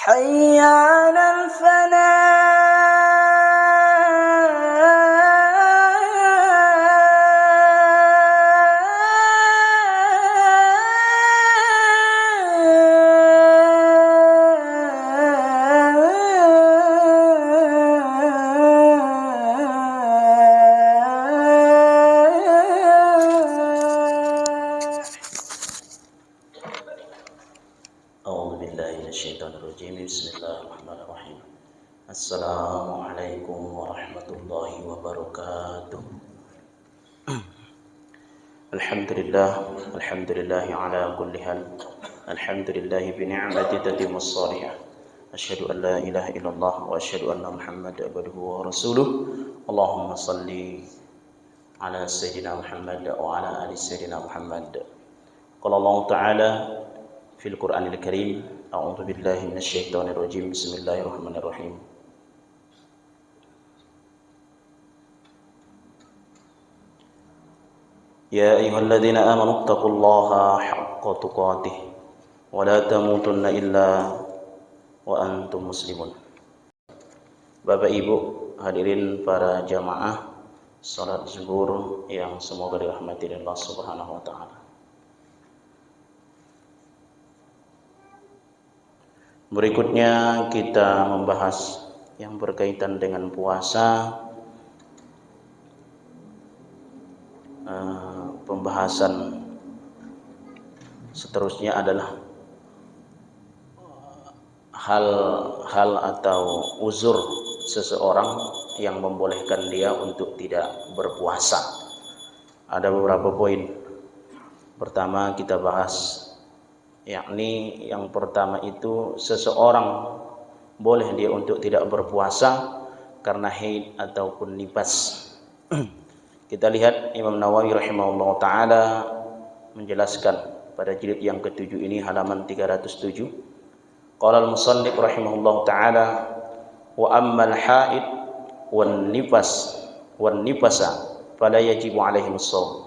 حي على أعوذ بالله من الشيطان الرجيم بسم الله الرحمن الرحيم السلام عليكم ورحمة الله وبركاته الحمد لله على كل حال الحمد لله بنعمته تتم الصالحات أشهد أن لا إله إلا الله وأشهد أن محمدا عبده ورسوله اللهم صل على سيدنا محمد وعلى آل سيدنا محمد قال الله تعالى في القرآن الكريم أعوذ بالله من الشيطان الرجيم بسم الله الرحمن الرحيم يا أيها الذين آمنوا اتقوا الله حق تقاته ولا تموتن إلا وأنتم مسلمون. Bapak Ibu hadirin para jamaah salat zuhur yang semoga dirahmati Allah Subhanahu wa taala. Berikutnya kita membahas yang berkaitan dengan puasa. Pembahasan seterusnya adalah hal-hal atau uzur seseorang yang membolehkan dia untuk tidak berpuasa. Ada beberapa poin. Pertama kita bahas, yakni yang pertama itu seseorang boleh dia untuk tidak berpuasa karena haid ataupun nifas. Kita lihat Imam Nawawi rahimahullah ta'ala menjelaskan pada jilid yang ke-7 ini halaman 307. Qala al-musannif rahimahullah ta'ala wa ammal haid wan nifasa fala yajibu alaihim shaum.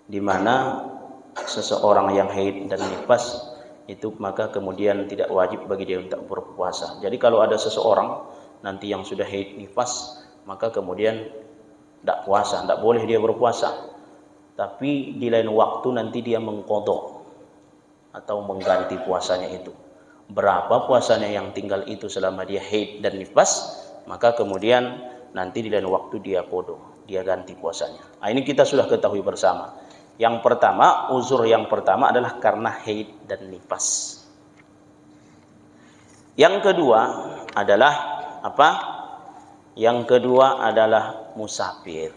Di mana seseorang yang haid dan nifas itu maka kemudian tidak wajib bagi dia untuk berpuasa. Jadi kalau ada seseorang nanti yang sudah haid nifas maka kemudian tidak puasa, tidak boleh dia berpuasa. Tapi di lain waktu nanti dia mengqadha atau mengganti puasanya itu. Berapa puasanya yang tinggal itu selama dia haid dan nifas, maka kemudian nanti di lain waktu dia qadha, dia ganti puasanya. Nah, ini kita sudah ketahui bersama. Yang pertama, uzur yang pertama adalah karena haid dan nifas. Yang kedua adalah apa? Yang kedua adalah musafir.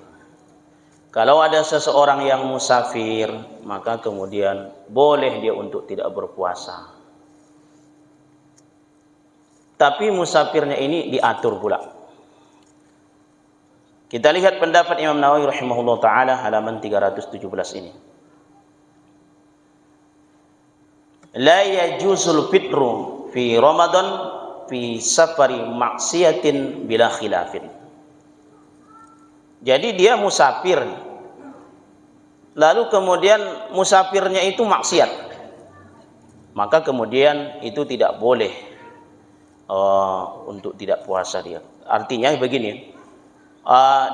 Kalau ada seseorang yang musafir, maka kemudian boleh dia untuk tidak berpuasa. Tapi musafirnya ini diatur pula. Kita lihat pendapat Imam Nawawi rahimahullah ta'ala halaman 317 ini. La yajuzul fitru fi Ramadan fi safari maksiatin bila khilafin. Jadi dia musafir, lalu kemudian musafirnya itu maksiat, maka kemudian itu tidak boleh untuk tidak puasa dia. Artinya begini,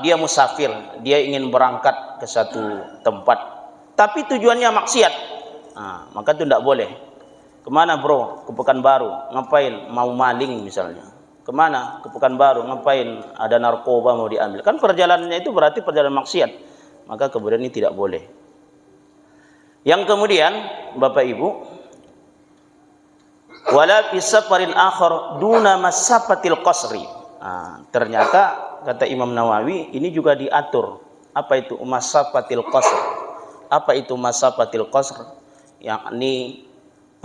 dia musafir, dia ingin berangkat ke satu tempat, tapi tujuannya maksiat, maka itu tidak boleh. Kemana bro? Ke Pekanbaru. Ngapain? Mau maling misalnya. Kemana? Ke Pekanbaru. Ngapain? Ada narkoba mau diambil. Kan perjalanannya itu berarti perjalanan maksiat. Maka kemudian ini tidak boleh. Yang kemudian, Bapak Ibu, wala fi safarin akhar duna masafatil qasri. Ternyata kata Imam Nawawi ini juga diatur. Apa itu masafatil qasr? Apa itu masafatil qasr? Yakni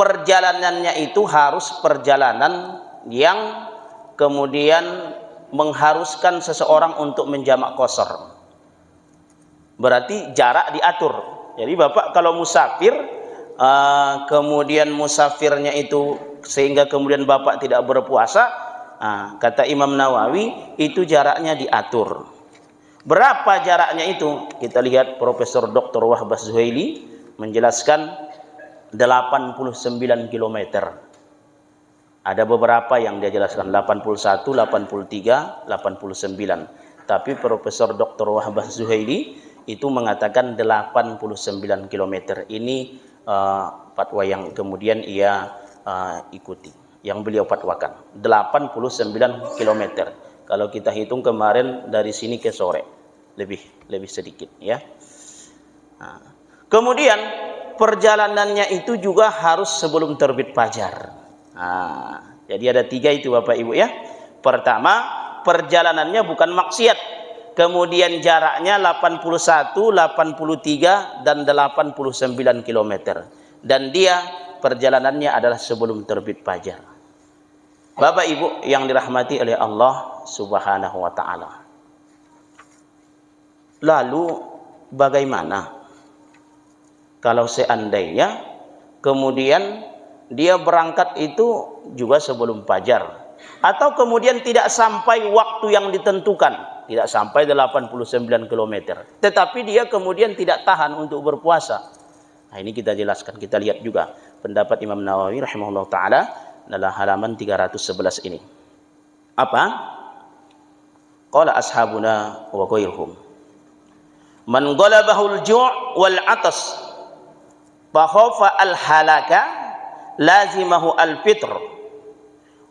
perjalanannya itu harus perjalanan yang kemudian mengharuskan seseorang untuk menjamak qasr. Berarti jarak diatur. Jadi Bapak kalau musafir, kemudian musafirnya itu sehingga kemudian Bapak tidak berpuasa, kata Imam Nawawi itu jaraknya diatur. Berapa jaraknya itu? Kita lihat Profesor Dr. Wahbah Zuhaili menjelaskan 89 km. Ada beberapa yang dia jelaskan 81, 83, 89. Tapi Profesor Dr. Wahbah Zuhaili itu mengatakan 89 km. Ini fatwa yang kemudian ia ikuti, yang beliau fatwakan 89 km. Kalau kita hitung kemarin dari sini ke sore, lebih sedikit ya. Kemudian perjalanannya itu juga harus sebelum terbit fajar. Jadi ada 3 itu Bapak Ibu ya. Pertama, perjalanannya bukan maksiat. Kemudian jaraknya 81, 83 dan 89 km. Dan dia perjalanannya adalah sebelum terbit fajar. Bapak Ibu yang dirahmati oleh Allah Subhanahu wa taala. Lalu bagaimana kalau seandainya kemudian dia berangkat itu juga sebelum fajar, atau kemudian tidak sampai waktu yang ditentukan, tidak sampai 89 km, tetapi dia kemudian tidak tahan untuk berpuasa. Nah, ini kita jelaskan, kita lihat juga pendapat Imam Nawawi rahimahullah ta'ala dalam halaman 311 ini. Apa? Qala ashabuna wa ghairuhum man ghalabahul ju' wal 'atas fa khafa al halaka lazimahu al-fitr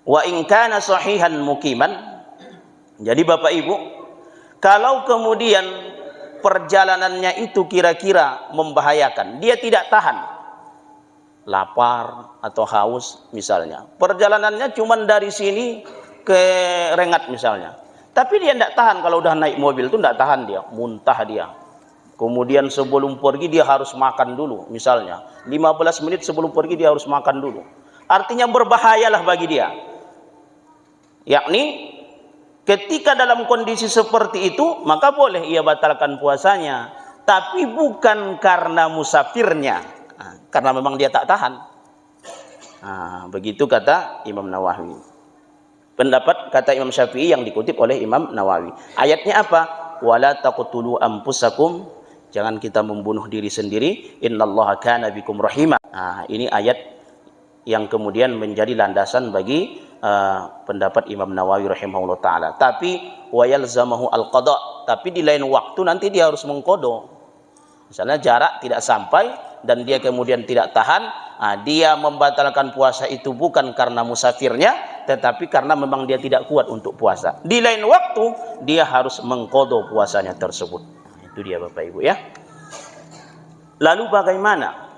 wa in kana sahihan mukiman. Jadi Bapak Ibu, kalau kemudian perjalanannya itu kira-kira membahayakan, dia tidak tahan, lapar atau haus misalnya, perjalanannya cuma dari sini ke Rengat misalnya, tapi dia tidak tahan, kalau udah naik mobil itu tidak tahan, dia muntah dia. Kemudian sebelum pergi dia harus makan dulu, misalnya 15 menit sebelum pergi dia harus makan dulu. Artinya berbahayalah bagi dia. Yakni ketika dalam kondisi seperti itu, maka boleh ia batalkan puasanya, tapi bukan karena musafirnya, karena memang dia tak tahan. Begitu kata Imam Nawawi. Pendapat kata Imam Syafi'i yang dikutip oleh Imam Nawawi. Ayatnya apa? Wala taqtulu anfusakum, jangan kita membunuh diri sendiri. Innallaha kana bikum rahima. Ini ayat yang kemudian menjadi landasan bagi pendapat Imam Nawawi rahimahullah taala. Tapi wa yalzamahu al-qada, tapi di lain waktu nanti dia harus mengqada. Misalnya jarak tidak sampai dan dia kemudian tidak tahan, dia membatalkan puasa itu bukan karena musafirnya, tetapi karena memang dia tidak kuat untuk puasa. Di lain waktu dia harus mengqada puasanya tersebut. Itu dia Bapak Ibu ya. Lalu bagaimana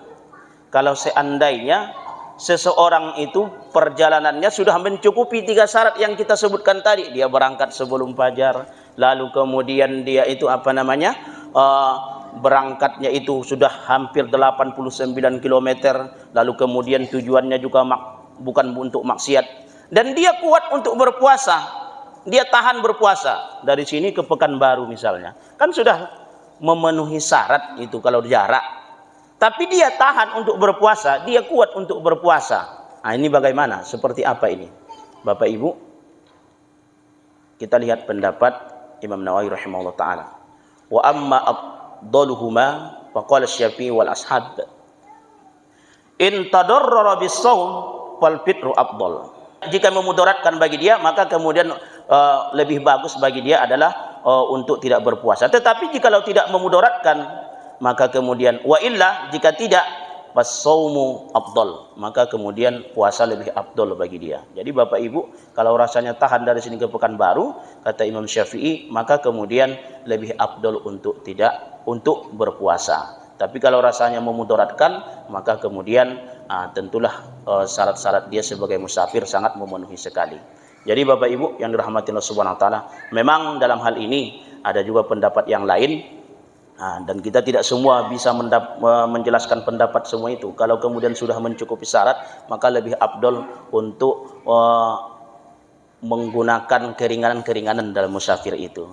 kalau seandainya seseorang itu perjalanannya sudah mencukupi 3 syarat yang kita sebutkan tadi? Dia berangkat sebelum fajar, lalu kemudian dia itu berangkatnya itu sudah hampir 89 km, lalu kemudian tujuannya juga bukan untuk maksiat, dan dia kuat untuk berpuasa, dia tahan berpuasa dari sini ke Pekanbaru misalnya, kan sudah memenuhi syarat itu kalau jarak, tapi dia tahan untuk berpuasa, dia kuat untuk berpuasa. Ini bagaimana? Seperti apa ini Bapak Ibu? Kita lihat pendapat Imam Nawawi rahimahullah ta'ala. Wa amma afdaluhuma faqala Syafi'i wal ashab in tadarrara bis-shaum fal fitru afdal. Jika memudaratkan bagi dia, maka kemudian lebih bagus bagi dia adalah untuk tidak berpuasa. Tetapi jikalau tidak memudaratkan, maka kemudian wa illa, jika tidak, fasaumu afdal, maka kemudian puasa lebih afdal bagi dia. Jadi Bapak Ibu, kalau rasanya tahan dari sini ke Pekanbaru, kata Imam Syafi'i, maka kemudian lebih afdal untuk berpuasa. Tapi kalau rasanya memudaratkan, maka kemudian tentulah syarat-syarat dia sebagai musafir sangat memenuhi sekali. Jadi Bapak Ibu yang dirahmati Allah Subhanahu wa taala, memang dalam hal ini ada juga pendapat yang lain, dan kita tidak semua bisa menjelaskan pendapat semua itu. Kalau kemudian sudah mencukupi syarat, maka lebih afdal untuk menggunakan keringanan-keringanan dalam musafir itu.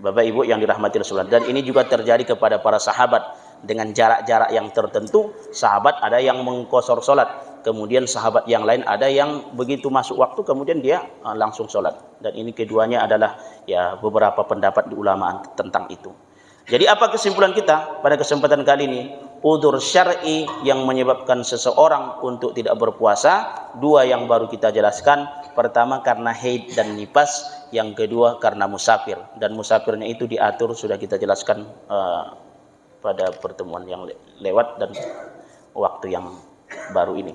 Bapak Ibu yang dirahmati Rasulullah, dan ini juga terjadi kepada para sahabat dengan jarak-jarak yang tertentu. Sahabat ada yang mengqashar salat, kemudian sahabat yang lain ada yang begitu masuk waktu kemudian dia langsung salat. Dan ini keduanya adalah ya beberapa pendapat di ulama tentang itu. Jadi apa kesimpulan kita pada kesempatan kali ini? udzur syar'i yang menyebabkan seseorang untuk tidak berpuasa, dua yang baru kita jelaskan. Pertama karena haid dan nifas, yang kedua karena musafir. Dan musafirnya itu diatur sudah kita jelaskan pada pertemuan yang lewat dan waktu yang baru ini.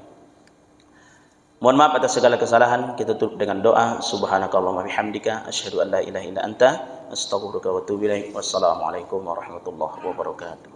Mohon maaf atas segala kesalahan. Kita tutup dengan doa. Subhanakallahumma bihamdika asyhadu an la ilaha illa anta astaghfiruka wa atubu ilaik. Wassalamualaikum warahmatullahi wabarakatuh.